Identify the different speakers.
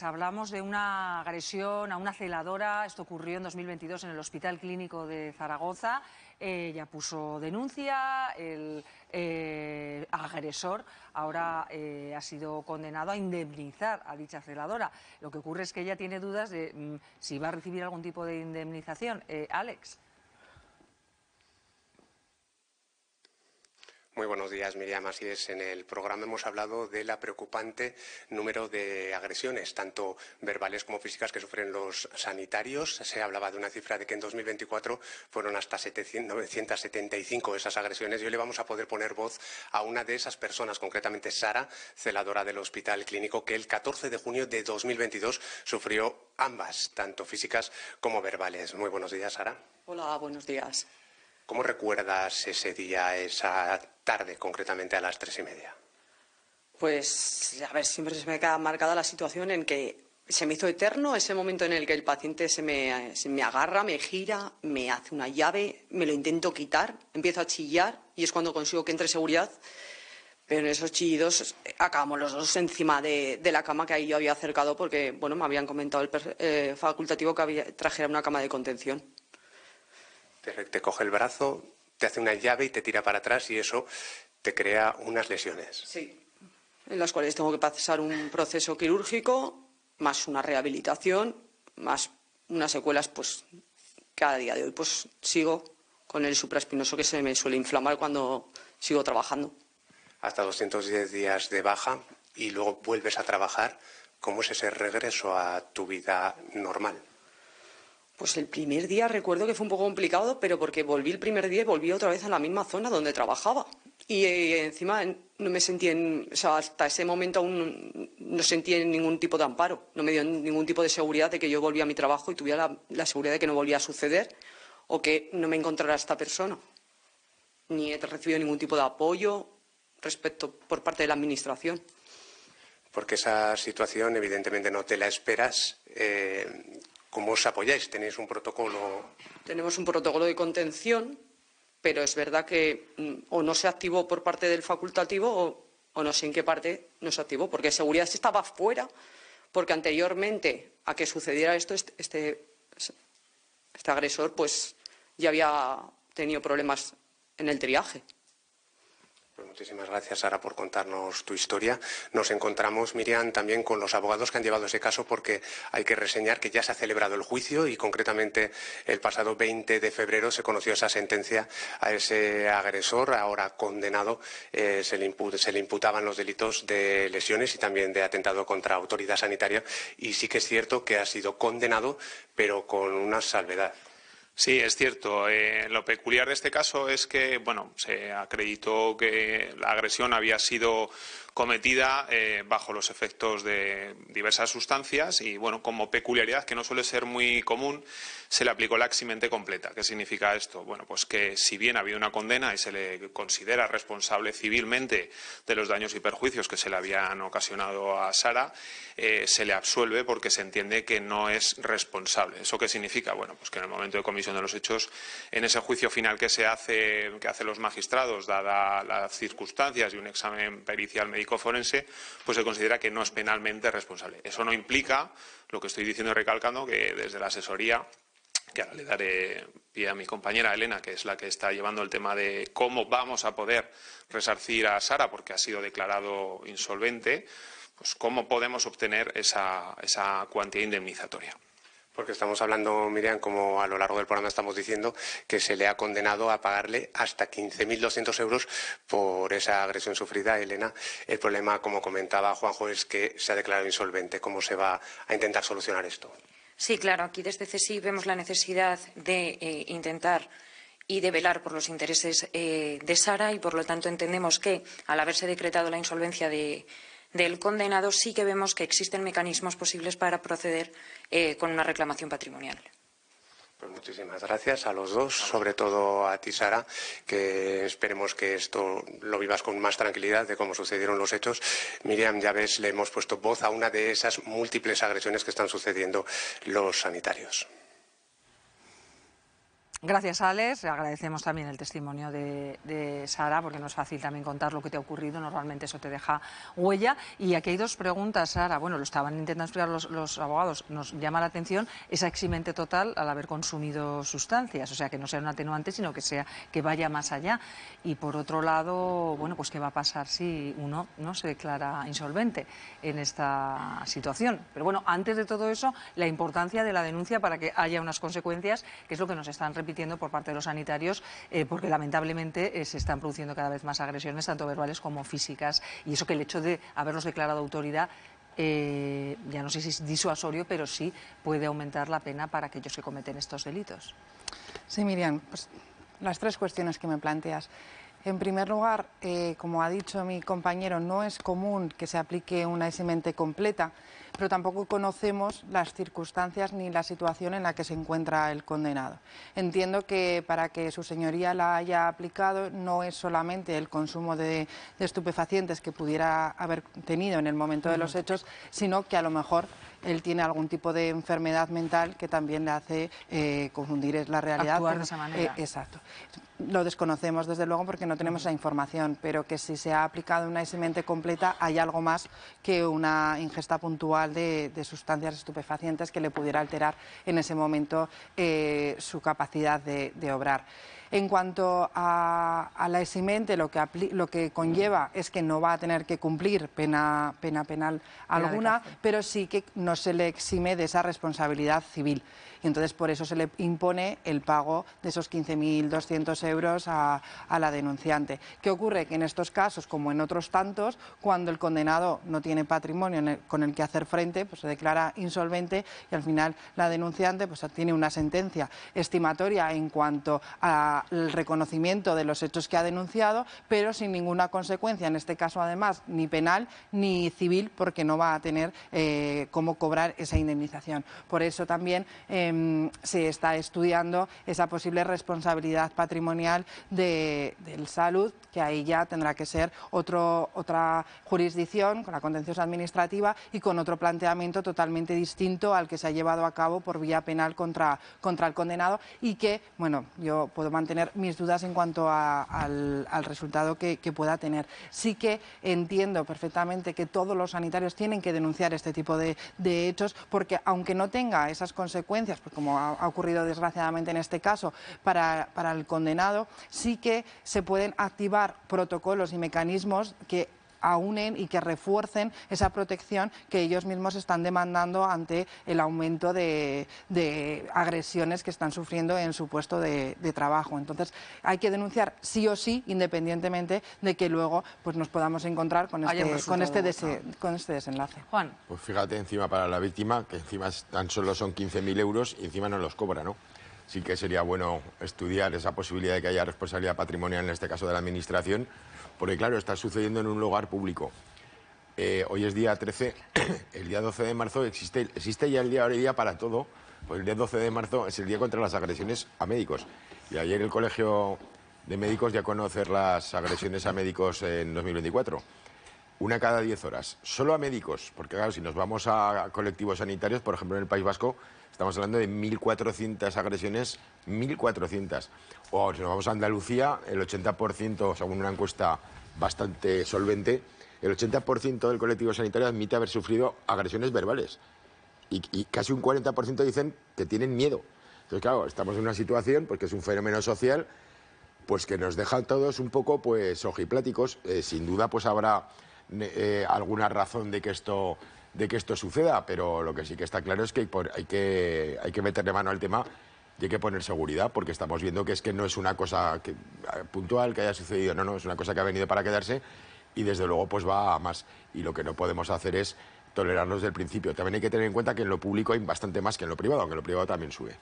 Speaker 1: Hablamos de una agresión a una celadora. Esto ocurrió en 2022 en el Hospital Clínico de Zaragoza. Ella puso denuncia, el agresor ahora ha sido condenado a indemnizar a dicha celadora. Lo que ocurre es que ella tiene dudas de si va a recibir algún tipo de indemnización. Alex.
Speaker 2: Muy buenos días, Miriam. Así es, en el programa hemos hablado de la preocupante número de agresiones, tanto verbales como físicas, que sufren los sanitarios. Se hablaba de una cifra de que en 2024 fueron hasta 975 esas agresiones. Y hoy le vamos a poder poner voz a una de esas personas, concretamente Sara, celadora del Hospital Clínico, que el 14 de junio de 2022 sufrió ambas, tanto físicas como verbales. Muy buenos días, Sara.
Speaker 3: Hola, buenos días.
Speaker 2: ¿Cómo recuerdas ese día, esa tarde, concretamente a las 3:30?
Speaker 3: Pues, a ver, siempre se me queda marcada la situación en que se me hizo eterno ese momento en el que el paciente se me agarra, me gira, me hace una llave, me lo intento quitar, empiezo a chillar y es cuando consigo que entre seguridad. Pero en esos chillidos acabamos los dos encima de la cama que ahí yo había acercado porque, bueno, me habían comentado el facultativo que trajera una cama de contención.
Speaker 2: Te coge el brazo, te hace una llave y te tira para atrás y eso te crea unas lesiones.
Speaker 3: Sí, en las cuales tengo que pasar un proceso quirúrgico, más una rehabilitación, más unas secuelas, pues cada día de hoy pues sigo con el supraespinoso que se me suele inflamar cuando sigo trabajando.
Speaker 2: Hasta 210 días de baja y luego vuelves a trabajar. ¿Cómo es ese regreso a tu vida normal?
Speaker 3: Pues el primer día recuerdo que fue un poco complicado, pero porque volví el primer día y volví otra vez a la misma zona donde trabajaba. Y encima no me sentí o sea, hasta ese momento aún no sentí ningún tipo de amparo. No me dio ningún tipo de seguridad de que yo volvía a mi trabajo y tuviera la seguridad de que no volvía a suceder o que no me encontrara esta persona. Ni he recibido ningún tipo de apoyo por parte de la administración.
Speaker 2: Porque esa situación evidentemente no te la esperas. ¿Cómo os apoyáis? ¿Tenéis un protocolo?
Speaker 3: Tenemos un protocolo de contención, pero es verdad que o no se activó por parte del facultativo o no sé en qué parte no se activó, porque seguridad estaba fuera, porque anteriormente a que sucediera esto, este agresor pues ya había tenido problemas en el triaje.
Speaker 2: Pues muchísimas gracias, Sara, por contarnos tu historia. Nos encontramos, Miriam, también con los abogados que han llevado ese caso porque hay que reseñar que ya se ha celebrado el juicio y concretamente el pasado 20 de febrero se conoció esa sentencia a ese agresor, ahora condenado. Se le imputaban los delitos de lesiones y también de atentado contra autoridad sanitaria y sí que es cierto que ha sido condenado, pero con una salvedad.
Speaker 4: Sí, es cierto. Lo peculiar de este caso es que, bueno, se acreditó que la agresión había sido cometida bajo los efectos de diversas sustancias y, bueno, como peculiaridad que no suele ser muy común, se le aplicó la eximente completa. ¿Qué significa esto? Bueno, pues que si bien ha habido una condena y se le considera responsable civilmente de los daños y perjuicios que se le habían ocasionado a Sara, se le absuelve porque se entiende que no es responsable. ¿Eso qué significa? Bueno, pues que en el momento de comisión de los hechos, en ese juicio final que hacen los magistrados, dada las circunstancias y un examen pericial médico-forense, pues se considera que no es penalmente responsable. Eso no implica, lo que estoy diciendo y recalcando, que desde la asesoría, que ahora le daré pie a mi compañera Elena, que es la que está llevando el tema de cómo vamos a poder resarcir a Sara porque ha sido declarado insolvente, pues cómo podemos obtener esa cuantía indemnizatoria.
Speaker 2: Porque estamos hablando, Miriam, como a lo largo del programa estamos diciendo, que se le ha condenado a pagarle hasta 15.200 euros por esa agresión sufrida. Elena, el problema, como comentaba Juanjo, es que se ha declarado insolvente. ¿Cómo se va a intentar solucionar esto?
Speaker 5: Sí, claro, aquí desde CSIC vemos la necesidad de intentar y de velar por los intereses de Sara y, por lo tanto, entendemos que, al haberse decretado la insolvencia del condenado, sí que vemos que existen mecanismos posibles para proceder con una reclamación patrimonial.
Speaker 2: Pues muchísimas gracias a los dos, sobre todo a ti, Sara, que esperemos que esto lo vivas con más tranquilidad de cómo sucedieron los hechos. Miriam, ya ves, le hemos puesto voz a una de esas múltiples agresiones que están sucediendo los sanitarios.
Speaker 1: Gracias, Alex. Agradecemos también el testimonio de Sara, porque no es fácil también contar lo que te ha ocurrido. Normalmente eso te deja huella. Y aquí hay dos preguntas, Sara. Bueno, lo estaban intentando explicar los abogados. Nos llama la atención esa eximente total al haber consumido sustancias. O sea, que no sea un atenuante, sino que vaya más allá. Y por otro lado, bueno, pues qué va a pasar si uno no se declara insolvente en esta situación. Pero bueno, antes de todo eso, la importancia de la denuncia para que haya unas consecuencias, que es lo que nos están repitiendo por parte de los sanitarios, porque lamentablemente se están produciendo cada vez más agresiones, tanto verbales como físicas, y eso que el hecho de haberlos declarado autoridad, ya no sé si es disuasorio, pero sí puede aumentar la pena para aquellos que cometen estos delitos.
Speaker 6: Sí, Miriam, pues las tres cuestiones que me planteas. En primer lugar, como ha dicho mi compañero, no es común que se aplique una eximente completa, pero tampoco conocemos las circunstancias ni la situación en la que se encuentra el condenado. Entiendo que para que su señoría la haya aplicado no es solamente el consumo de estupefacientes que pudiera haber tenido en el momento de los hechos, sino que a lo mejor él tiene algún tipo de enfermedad mental que también le hace confundir la realidad.
Speaker 1: Actuar de esa manera.
Speaker 6: Exacto. Lo desconocemos desde luego porque no tenemos esa información, pero que si se ha aplicado una eximente completa hay algo más que una ingesta puntual de sustancias estupefacientes que le pudiera alterar en ese momento su capacidad de obrar. En cuanto a la eximente, lo que conlleva es que no va a tener que cumplir pena penal alguna, pero sí que no se le exime de esa responsabilidad civil. Y entonces por eso se le impone el pago de esos 15.200 euros a la denunciante. ¿Qué ocurre? Que en estos casos, como en otros tantos, cuando el condenado no tiene patrimonio con el que hacer frente, pues se declara insolvente y al final la denunciante pues tiene una sentencia estimatoria en cuanto al reconocimiento de los hechos que ha denunciado, pero sin ninguna consecuencia, en este caso además ni penal ni civil, porque no va a tener cómo cobrar esa indemnización. Por eso también se está estudiando esa posible responsabilidad patrimonial del Salud, que ahí ya tendrá que ser otra jurisdicción, con la contenciosa administrativa y con otro planteamiento totalmente distinto al que se ha llevado a cabo por vía penal contra el condenado, y que, bueno, yo puedo mantener mis dudas en cuanto al resultado que pueda tener. Sí que entiendo perfectamente que todos los sanitarios tienen que denunciar este tipo de hechos, porque aunque no tenga esas consecuencias, pues como ha ocurrido desgraciadamente en este caso para el condenado, sí que se pueden activar protocolos y mecanismos que aúnen y que refuercen esa protección que ellos mismos están demandando ante el aumento de agresiones que están sufriendo en su puesto de trabajo. Entonces hay que denunciar sí o sí, independientemente de que luego pues nos podamos encontrar con este desenlace.
Speaker 1: Juan.
Speaker 7: Pues fíjate, encima para la víctima, que encima tan solo son 15.000 euros y encima no los cobra, ¿no? Sí que sería bueno estudiar esa posibilidad de que haya responsabilidad patrimonial, en este caso de la Administración, porque claro, está sucediendo en un lugar público. Hoy es día 13, el día 12 de marzo existe ya el día hoy día para todo, pues el día 12 de marzo es el día contra las agresiones a médicos. Y ayer el Colegio de Médicos dio a conocer las agresiones a médicos en 2024. Una cada 10 horas, solo a médicos, porque claro, si nos vamos a colectivos sanitarios, por ejemplo en el País Vasco, estamos hablando de 1.400 agresiones, 1.400. O si nos vamos a Andalucía, el 80%, según una encuesta bastante solvente, el 80% del colectivo sanitario admite haber sufrido agresiones verbales. Y casi un 40% dicen que tienen miedo. Entonces, claro, estamos en una situación, porque es un fenómeno social, pues que nos deja a todos un poco pues ojipláticos. Sin duda, pues habrá alguna razón de que esto suceda, pero lo que sí que está claro es que hay que meterle mano al tema y hay que poner seguridad, porque estamos viendo que no es una cosa puntual que haya sucedido, no, es una cosa que ha venido para quedarse y desde luego pues va a más, y lo que no podemos hacer es tolerarlos desde el principio. También hay que tener en cuenta que en lo público hay bastante más que en lo privado, aunque en lo privado también sube.